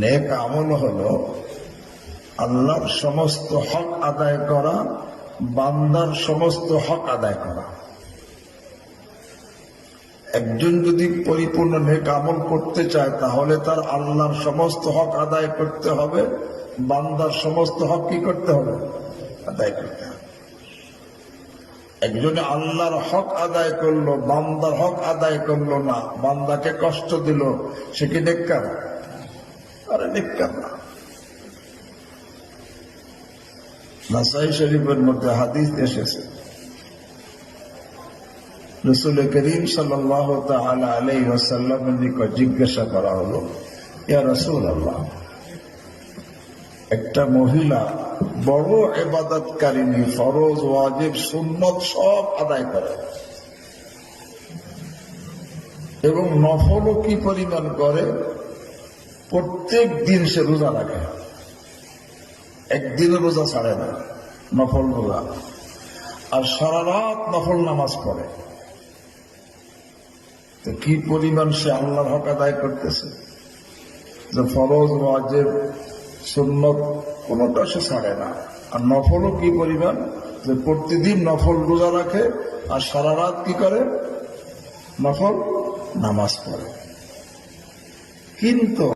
নেক আমল হলো আল্লাহর সমস্ত হক আদায় করা, বান্দার সমস্ত হক আদায় করা। একজন যদি পরিপূর্ণ নেক আমল করতে চায় তাহলে তার আল্লাহর সমস্ত হক আদায় করতে হবে, বান্দার সমস্ত হক কি করতে হবে? আদায় করতে হবে। একজনে আল্লাহর হক আদায় করলো, বান্দার হক আদায় করলো না, বান্দাকে কষ্ট দিল, সে কি নেককার? আরে নেককার না। নাসাই শরীফের মধ্যে হাদিস এসেছে, রাসূল করিম সাল্লাল্লাহু তাআলা আলাইহি ওয়াসাল্লামের নিকট জিজ্ঞাসা করা হলো, ইয়া রাসূলুল্লাহ, একটা মহিলা বড় ইবাদতকারিনী, ফরজ ওয়াজিব সুন্নত সব আদায় করে এবং নফলও কি পরিমাণ করে, প্রত্যেক দিন সে রোজা রাখে, একদিনও রোজা ছাড়ে না, নফল রোজা, আর সারা রাত নফল নামাজ পড়ে। তো কি পরিমাণ সে আল্লাহর হক আদায় করতেছে, যে ফরজ ওয়াজিব সুন্নত কোনটা সে ছাড়ে না, আর নফলও কি পরিমাণ, যে প্রতিদিন নফল রোজা রাখে আর সারা রাত কি করে, নফল নামাজ পড়ে। কিন্তু